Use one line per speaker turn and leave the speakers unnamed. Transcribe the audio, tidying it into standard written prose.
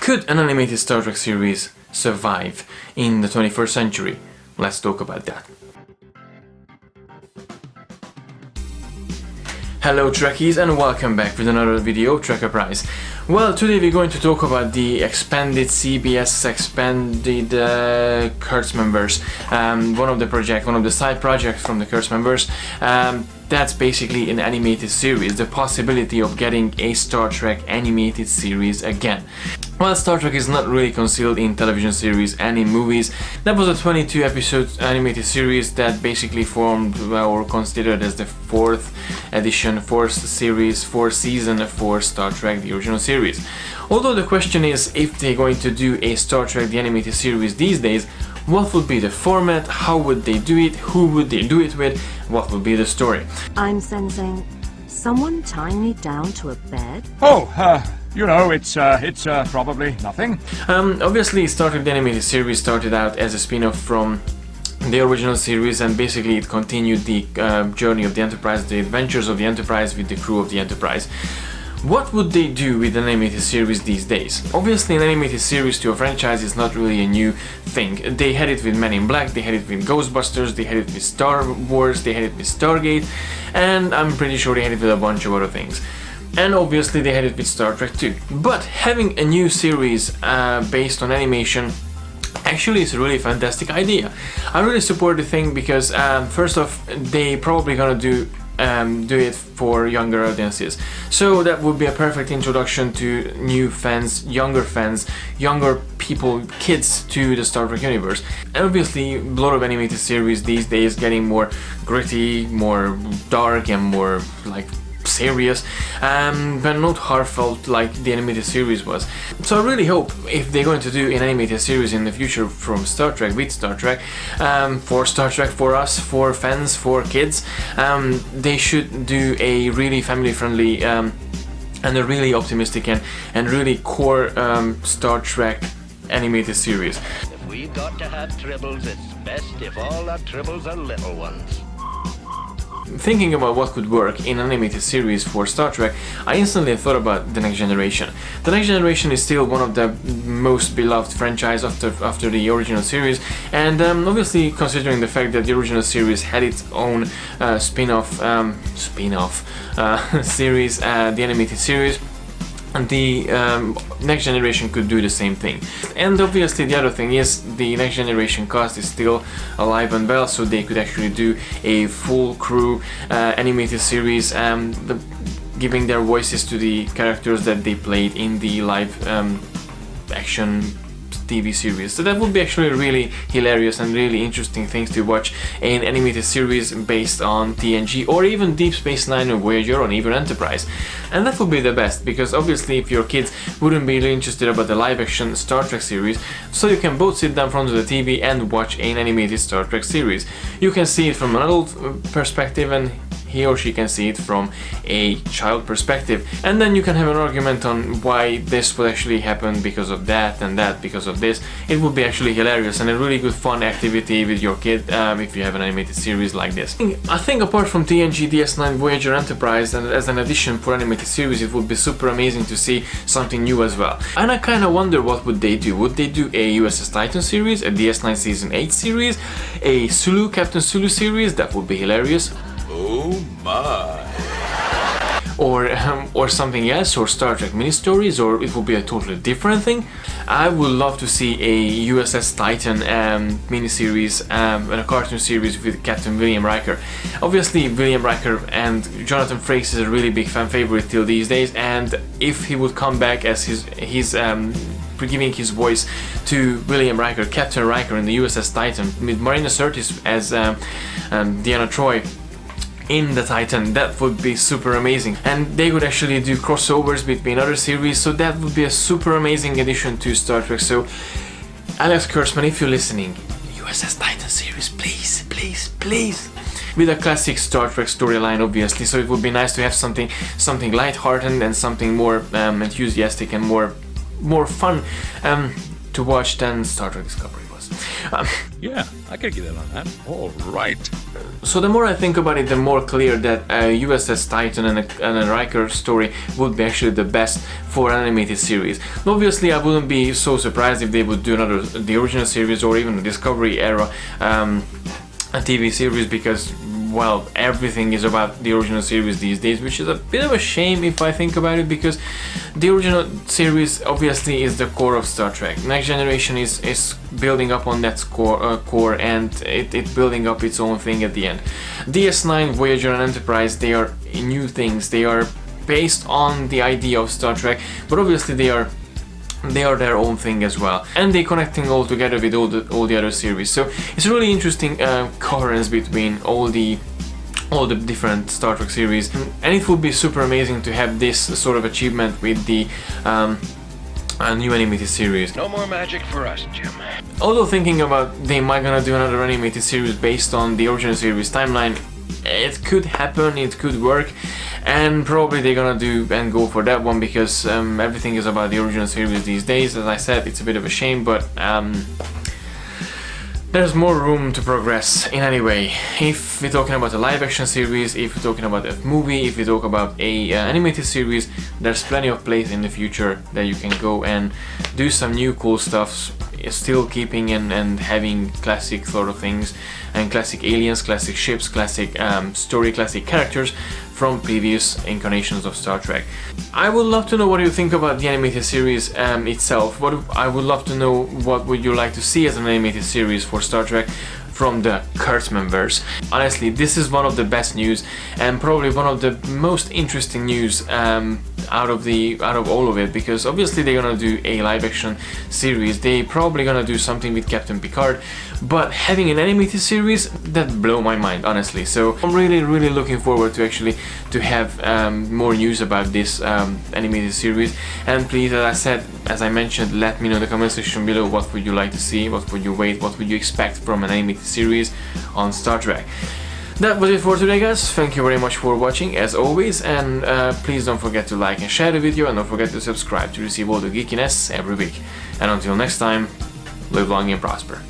Could an animated Star Trek series survive in the 21st century? Let's talk about that. Hello Trekkies and welcome back with another video, TREKKERPRISE. Well, today we're going to talk about the expanded CBS expanded Kurtzman-Verse, one of the side projects from the Kurtzman-Verse. That's basically an animated series, the possibility of getting a Star Trek animated series again. Well, Star Trek is not really concealed in television series and in movies. That was a 22 episode animated series that basically formed or considered as the fourth season for Star Trek, the original series. Although the question is, if they're going to do a Star Trek the animated series these days, what would be the format, how would they do it, who would they do it with, what would be the story?
I'm sensing someone tying me down to a bed.
You know, it's probably nothing.
Obviously, Star Trek the animated series started out as a spin-off from the original series, and basically it continued the journey of the Enterprise, the adventures of the Enterprise with the crew of the Enterprise. What would they do with an animated series these days? Obviously, an animated series to a franchise is not really a new thing. They had it with Men in Black, they had it with Ghostbusters, they had it with Star Wars, they had it with Stargate, and I'm pretty sure they had it with a bunch of other things. And obviously they had it with Star Trek too. But having a new series based on animation actually is a really fantastic idea. I really support the thing because first off, they probably gonna do it for younger audiences. So that would be a perfect introduction to new fans, younger people, kids to the Star Trek universe. And obviously a lot of animated series these days getting more gritty, more dark and more like serious, but not heartfelt like the animated series was. So I really hope if they're going to do an animated series in the future from Star Trek, with Star Trek, for Star Trek, for us, for fans, for kids, they should do a really family-friendly and a really optimistic and really core Star Trek animated series.
If we've got to have tribbles, it's best if all our tribbles are little ones.
Thinking about what could work in an animated series for Star Trek, I instantly thought about The Next Generation. The Next Generation is still one of the most beloved franchise after the original series, and obviously considering the fact that the original series had its own spin-off series, the animated series, the Next Generation could do the same thing. And obviously the other thing is the Next Generation cast is still alive and well, so they could actually do a full crew animated series, giving their voices to the characters that they played in the live action TV series. So that would be actually really hilarious and really interesting things to watch in animated series based on TNG or even Deep Space Nine or Voyager or even Enterprise. And that would be the best, because obviously if your kids wouldn't be really interested about the live action Star Trek series, so you can both sit down in front of the TV and watch an animated Star Trek series. You can see it from an adult perspective and he or she can see it from a child perspective, and then you can have an argument on why this would actually happen because of that and that because of this. It would be actually hilarious and a really good fun activity with your kid if you have an animated series like this. I think apart from TNG, DS9, Voyager, Enterprise, and as an addition for animated series, it would be super amazing to see something new as well. And I kind of wonder what would they do. Would they do a USS Titan series, a DS9 Season 8 series, a Sulu, Captain Sulu series? That would be hilarious.
Oh my.
Or something else, or Star Trek mini-stories, or it would be a totally different thing. I would love to see a USS Titan mini-series and a cartoon series with Captain William Riker. Obviously William Riker and Jonathan Frakes is a really big fan favorite till these days, and if he would come back as his giving his voice to William Riker, Captain Riker in the USS Titan, with Marina Sirtis as Deanna Troi in the Titan, that would be super amazing. And they could actually do crossovers between other series, so that would be a super amazing addition to Star Trek. So Alex Kurtzman, if you're listening, USS Titan series, please, with a classic Star Trek storyline obviously, so it would be nice to have something lighthearted and something more enthusiastic and more fun to watch than Star Trek Discovery was.
Yeah, I could get in on that. All right.
So the more I think about it, the more clear that USS Titan and a Riker story would be actually the best for an animated series. Obviously, I wouldn't be so surprised if they would do the original series or even the Discovery era a TV series, because, well, everything is about the original series these days, which is a bit of a shame if I think about it, because the original series obviously is the core of Star Trek. Next Generation is building up on that core, and it building up its own thing at the end. DS9, Voyager and Enterprise, they are new things. They are based on the idea of Star Trek, but obviously they are their own thing as well, and they're connecting all together with all the other series. So it's a really interesting coherence between all the different Star Trek series, and it would be super amazing to have this sort of achievement with the new animated series.
No more magic for us, Jim.
Although thinking about they might gonna do another animated series based on the original series timeline, it could happen, it could work, and probably they're gonna do and go for that one, because everything is about the original series these days. As I said, it's a bit of a shame, but there's more room to progress in any way. If we're talking about a live action series, if we're talking about a movie, if we talk about a animated series, there's plenty of place in the future that you can go and do some new cool stuff, still keeping and having classic sort of things, and classic aliens, classic ships, classic story, classic characters from previous incarnations of Star Trek. I would love to know what you think about the animated series itself. I would love to know what would you like to see as an animated series for Star Trek from the Kurtzman-Verse. Honestly, this is one of the best news, and probably one of the most interesting news out of all of it, because obviously they're gonna do a live action series. They probably gonna do something with Captain Picard, but having an animated series, that blow my mind, honestly. So I'm really looking forward to to have more news about this animated series. And please, as I mentioned, let me know in the comment section below what would you like to see, what would you wait, what would you expect from an animated series on Star Trek. That was it for today, guys. Thank you very much for watching, as always, and please don't forget to like and share the video, and don't forget to subscribe to receive all the geekiness every week. And until next time, live long and prosper.